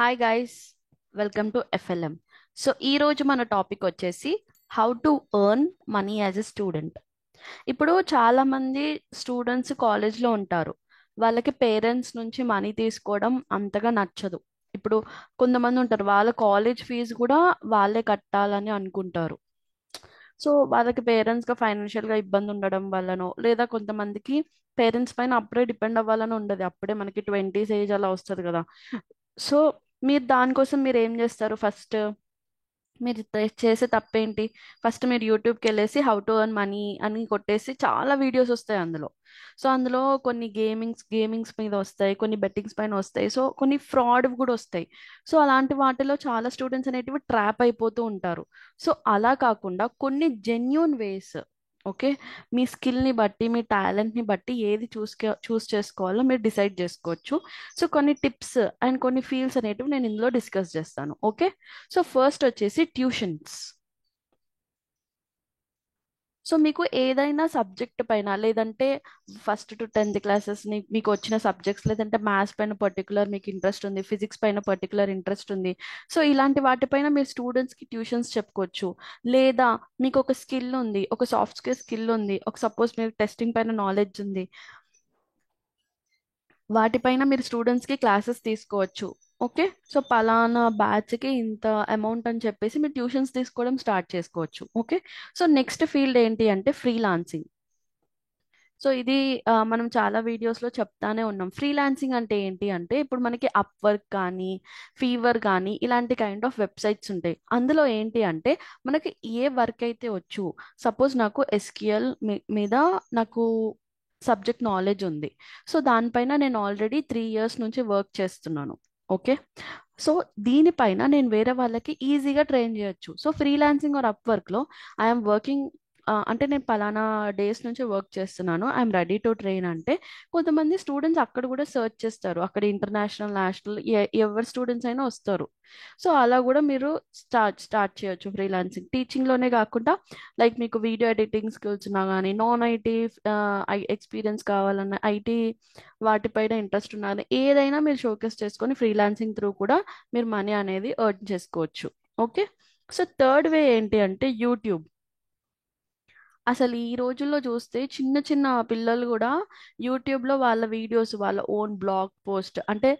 Hi guys, welcome to FLM. So ఈ రోజు మన టాపిక్ వచ్చేసి how to earn money as a student. ఇప్పుడు చాలా మంది స్టూడెంట్స్ కాలేజ్లో ఉంటారు. వాళ్ళకి పేరెంట్స్ నుంచి మనీ తీసుకోవడం అంతగా నచ్చదు. ఇప్పుడు కొంతమంది ఉంటారు, వాళ్ళ కాలేజ్ ఫీజు కూడా వాళ్ళే కట్టాలని అనుకుంటారు. సో వాళ్ళకి పేరెంట్స్గా ఫైనాన్షియల్గా ఇబ్బంది ఉండడం వల్లనో, లేదా కొంతమందికి పేరెంట్స్ పైన అప్పుడే డిపెండ్ అవ్వాలని ఉండదు. అప్పుడే మనకి 20s ఏజ్ అలా వస్తుంది కదా. సో మీరు దానికోసం మీరు ఏం చేస్తారు? ఫస్ట్ మీరు చేసే తప్పేంటి? ఫస్ట్ మీరు యూట్యూబ్కి వెళ్ళేసి హౌ టు ఎర్న్ మనీ అని కొట్టేసి చాలా వీడియోస్ వస్తాయి అందులో. సో అందులో కొన్ని గేమింగ్స్ మీద వస్తాయి, కొన్ని బెట్టింగ్స్ పైన వస్తాయి, సో కొన్ని ఫ్రాడ్ కూడా వస్తాయి. సో అలాంటి వాటిలో చాలా స్టూడెంట్స్ అనేటివి ట్రాప్ అయిపోతూ ఉంటారు. సో అలా కాకుండా కొన్ని జెన్యూన్ వేస్, ఓకే, మీ స్కిల్ని బట్టి మీ టాలెంట్ని బట్టి ఏది చూస్ చేసుకోవాలో మీరు డిసైడ్ చేసుకోవచ్చు. సో కొన్ని టిప్స్ అండ్ కొన్ని ఫీల్స్ అనేటివి నేను ఇందులో డిస్కస్ చేస్తాను. ఓకే, సో ఫస్ట్ వచ్చేసి ట్యూషన్స్. సో మీకు ఏదైనా సబ్జెక్ట్ పైన, లేదంటే ఫస్ట్ టు 10th క్లాసెస్ మీకు వచ్చిన సబ్జెక్ట్స్, లేదంటే మ్యాథ్స్ పైన పర్టికులర్ మీకు ఇంట్రెస్ట్ ఉంది, ఫిజిక్స్ పైన పర్టికులర్ ఇంట్రెస్ట్ ఉంది, సో ఇలాంటి వాటిపైన మీరు స్టూడెంట్స్కి ట్యూషన్స్ చెప్పుకోవచ్చు. లేదా మీకు ఒక స్కిల్ ఉంది, ఒక సాఫ్ట్ స్కిల్ ఉంది, ఒక సపోజ్ మీకు టెస్టింగ్ పైన నాలెడ్జ్ ఉంది, వాటిపైన మీరు స్టూడెంట్స్కి క్లాసెస్ తీసుకోవచ్చు. ఓకే, సో పలానా బ్యాచ్కి ఇంత అమౌంట్ అని చెప్పేసి మీరు ట్యూషన్స్ తీసుకోవడం స్టార్ట్ చేసుకోవచ్చు. ఓకే, సో నెక్స్ట్ ఫీల్డ్ ఏంటి అంటే ఫ్రీలాన్సింగ్. సో ఇది మనం చాలా వీడియోస్లో చెప్తానే ఉన్నాం. ఫ్రీలాన్సింగ్ అంటే ఏంటి అంటే, ఇప్పుడు మనకి అప్ వర్క్ కానీ, ఫీవర్ కానీ ఇలాంటి కైండ్ ఆఫ్ వెబ్సైట్స్ ఉంటాయి. అందులో ఏంటి అంటే మనకి ఏ వర్క్ అయితే వచ్చు, సపోజ్ నాకు ఎస్క్యూఎల్ మీద నాకు సబ్జెక్ట్ నాలెడ్జ్ ఉంది. సో దానిపైన నేను ఆల్రెడీ 3 years నుంచి వర్క్ చేస్తున్నాను. ఓకే, సో దీనిపైన నేను వేరే వాళ్ళకి ఈజీగా ట్రైన్ చేయొచ్చు. సో ఫ్రీలాన్సింగ్ ఆర్ అప్ వర్క్లో ఐఎమ్ వర్కింగ్, అంటే నేను పలానా డేస్ నుంచి వర్క్ చేస్తున్నాను, ఐఎమ్ రెడీ టు ట్రైన్ అంటే కొంతమంది స్టూడెంట్స్ అక్కడ కూడా సర్చ్ చేస్తారు. అక్కడ ఇంటర్నేషనల్, నేషనల్ ఎవరి స్టూడెంట్స్ అయినా వస్తారు. సో అలా కూడా మీరు స్టార్ట్ చేయొచ్చు ఫ్రీలాన్సింగ్. టీచింగ్లోనే కాకుండా లైక్ మీకు వీడియో ఎడిటింగ్ స్కిల్స్ ఉన్నా కానీ, నాన్ ఐటీ ఎక్స్పీరియన్స్ కావాలన్నా, ఐటీ వాటిపైన ఇంట్రెస్ట్ ఉన్నా కానీ, ఏదైనా మీరు షోకేస్ చేసుకొని ఫ్రీలాన్సింగ్ త్రూ కూడా మీరు మనీ అనేది ఎర్న్ చేసుకోవచ్చు. ఓకే, సో థర్డ్ వే ఏంటి అంటే యూట్యూబ్. అసలు ఈ రోజుల్లో చూస్తే చిన్న చిన్న పిల్లలు కూడా యూట్యూబ్లో వాళ్ళ వీడియోస్, వాళ్ళ ఓన్ బ్లాగ్ పోస్ట్ అంటే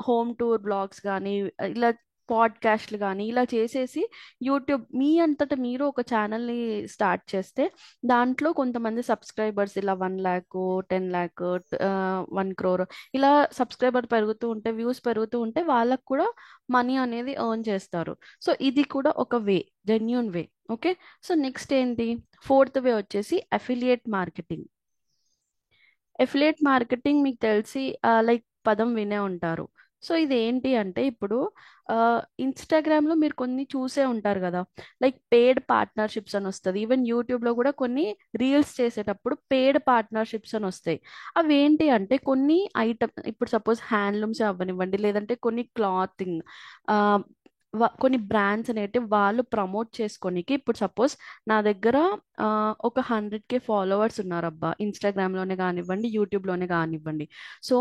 హోమ్ టూర్ బ్లాగ్స్ కానీ, ఇలా పాడ్కాస్ట్లు కానీ ఇలా చేసేసి యూట్యూబ్ మీ అంతటా మీరు ఒక ఛానల్ని స్టార్ట్ చేస్తే దాంట్లో కొంతమంది సబ్స్క్రైబర్స్ ఇలా 1 lakh, 10 lakh, 1 crore ఇలా సబ్స్క్రైబర్ పెరుగుతూ ఉంటే, వ్యూస్ పెరుగుతూ ఉంటే వాళ్ళకు కూడా మనీ అనేది ఎర్న్ చేస్తారు. సో ఇది కూడా ఒక వే, జెన్యున్ వే. ఓకే, సో నెక్స్ట్ ఏంటి? ఫోర్త్ వే వచ్చేసి అఫిలియేట్ మార్కెటింగ్. ఎఫిలియేట్ మార్కెటింగ్ మీకు తెలిసి లైక్ పదం వినే ఉంటారు. సో ఇది ఏంటి అంటే, ఇప్పుడు ఇన్స్టాగ్రామ్లో మీరు కొన్ని చూసే ఉంటారు కదా, లైక్ పేడ్ పార్ట్నర్షిప్స్ అని వస్తుంది. ఈవెన్ యూట్యూబ్లో కూడా కొన్ని రీల్స్ చేసేటప్పుడు పేడ్ పార్ట్నర్షిప్స్ అని వస్తాయి. అవి ఏంటి అంటే కొన్ని ఐటమ్, ఇప్పుడు సపోజ్ హ్యాండ్లూమ్స్ అవ్వనివ్వండి, లేదంటే కొన్ని క్లాతింగ్, కొన్ని బ్రాండ్స్ అనేటివి వాళ్ళు ప్రమోట్ చేసుకోనికి. ఇప్పుడు సపోజ్ నా దగ్గర ఒక 100K ఫాలోవర్స్ ఉన్నారబ్బా, ఇన్స్టాగ్రామ్లోనే కానివ్వండి, యూట్యూబ్లోనే కానివ్వండి. సో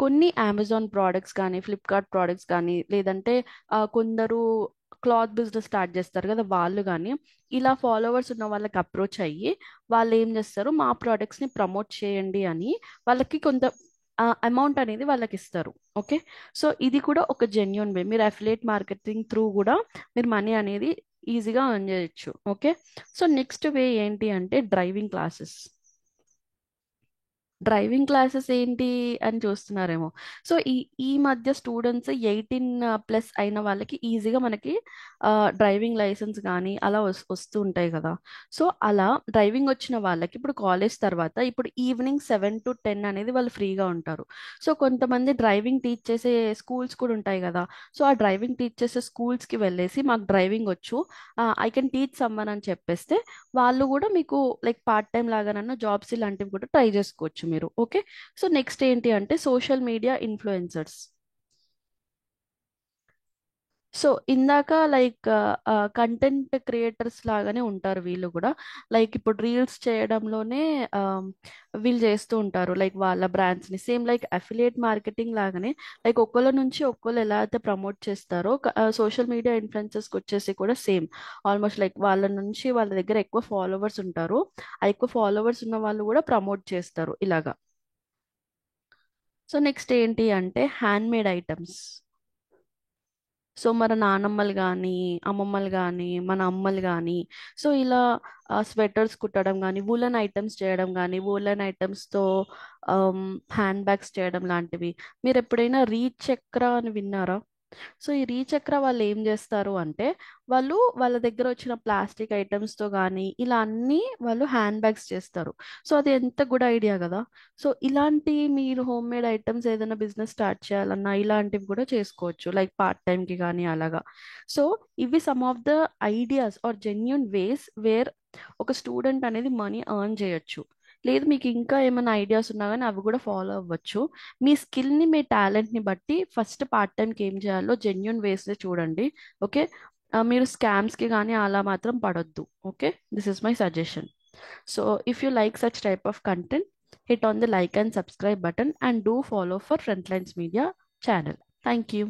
కొన్ని అమెజాన్ ప్రోడక్ట్స్ కానీ, ఫ్లిప్కార్ట్ ప్రోడక్ట్స్ కానీ, లేదంటే కొందరు క్లాత్ బిజినెస్ స్టార్ట్ చేస్తారు కదా వాళ్ళు కానీ, ఇలా ఫాలోవర్స్ ఉన్న వాళ్ళకి అప్రోచ్ అయ్యి వాళ్ళు ఏం చేస్తారు, మా ప్రోడక్ట్స్ని ప్రమోట్ చేయండి అని వాళ్ళకి కొంత అమౌంట్ అనేది వాళ్ళకి ఇస్తారు. ఓకే, సో ఇది కూడా ఒక జెన్యున్ వే. మీరు అఫిలియేట్ మార్కెటింగ్ త్రూ కూడా మీరు మనీ అనేది ఈజీగా ఎర్న్ చేయొచ్చు. ఓకే, సో నెక్స్ట్ వే ఏంటి అంటే డ్రైవింగ్ క్లాసెస్. డ్రైవింగ్ క్లాసెస్ ఏంటి అని చూస్తున్నారేమో. సో ఈ ఈ మధ్య స్టూడెంట్స్ 18+ అయిన వాళ్ళకి ఈజీగా మనకి డ్రైవింగ్ లైసెన్స్ కానీ అలా వస్తూ ఉంటాయి కదా. సో అలా డ్రైవింగ్ వచ్చిన వాళ్ళకి ఇప్పుడు కాలేజ్ తర్వాత ఇప్పుడు ఈవినింగ్ 7 to 10 అనేది వాళ్ళు ఫ్రీగా ఉంటారు. సో కొంతమంది డ్రైవింగ్ టీచ్ చేసే స్కూల్స్ కూడా ఉంటాయి కదా. సో ఆ డ్రైవింగ్ టీచ్ చేసే స్కూల్స్కి వెళ్ళేసి మాకు డ్రైవింగ్ వచ్చు, ఐ కెన్ టీచ్ సమ్మన్ అని చెప్పేస్తే వాళ్ళు కూడా మీకు లైక్ పార్ట్ టైం లాగానన్నా జాబ్స్ ఇలాంటివి కూడా ట్రై చేసుకోవచ్చు మీరు. ఓకే, సో నెక్స్ట్ ఏంటి అంటే సోషల్ మీడియా ఇన్ఫ్లుయెన్సర్స్. సో ఇందాక లైక్ కంటెంట్ క్రియేటర్స్ లాగానే ఉంటారు వీళ్ళు కూడా. లైక్ ఇప్పుడు రీల్స్ చేయడంలోనే వీళ్ళు చేస్తూ ఉంటారు లైక్ వాళ్ళ బ్రాండ్స్ ని సేమ్ లైక్ అఫిలియేట్ మార్కెటింగ్ లాగానే. లైక్ ఒక్కళ్ళ నుంచి ఒక్కళ్ళు ఎలా అయితే ప్రమోట్ చేస్తారో సోషల్ మీడియా ఇన్ఫ్లుయెన్సర్స్కి వచ్చేసి కూడా సేమ్. ఆల్మోస్ట్ లైక్ వాళ్ళ నుంచి వాళ్ళ దగ్గర ఎక్కువ ఫాలోవర్స్ ఉంటారు, ఆ ఎక్కువ ఫాలోవర్స్ ఉన్న వాళ్ళు కూడా ప్రమోట్ చేస్తారు ఇలాగా. సో నెక్స్ట్ ఏంటి అంటే హ్యాండ్ మేడ్ ఐటమ్స్. సో మన నానమ్మలు కానీ, అమ్మమ్మలు కానీ, మన అమ్మలు కానీ, సో ఇలా స్వెటర్స్ కుట్టడం కానీ, వూలన్ ఐటమ్స్ చేయడం కానీ, వూలన్ ఐటమ్స్తో హ్యాండ్ బ్యాగ్స్ చేయడం లాంటివి. మీరు ఎప్పుడైనా చక్ర అని విన్నారా? సో ఈ రీచక్ర వాళ్ళు ఏం చేస్తారు అంటే, వాళ్ళు వాళ్ళ దగ్గర వచ్చిన ప్లాస్టిక్ ఐటమ్స్తో కానీ ఇలా అన్నీ వాళ్ళు హ్యాండ్ బ్యాగ్స్ చేస్తారు. సో అది ఎంత గుడ్ ఐడియా కదా. సో ఇలాంటి మీరు హోమ్ మేడ్ ఐటమ్స్ ఏదైనా బిజినెస్ స్టార్ట్ చేయాలన్నా ఇలాంటివి కూడా చేసుకోవచ్చు లైక్ పార్ట్ టైంకి కానీ అలాగా. సో ఇవి some of the ideas are genuine ways where ఒక స్టూడెంట్ అనేది మనీ ఎర్న్ చేయొచ్చు. లేదు మీకు ఇంకా ఏమైనా ఐడియాస్ ఉన్నా కానీ అవి కూడా ఫాలో అవ్వచ్చు. మీ స్కిల్ని మీ టాలెంట్ని బట్టి ఫస్ట్ పార్ట్ టైంకి ఏం చేయాలో జెన్యున్ వేస్ని చూడండి. ఓకే. మీరు స్కామ్స్కి కానీ అలా మాత్రం పడొద్దు. Okay, this is my suggestion. So if you like such type of content, hit on the like and subscribe button and do follow for Frontlines Media channel. Thank you.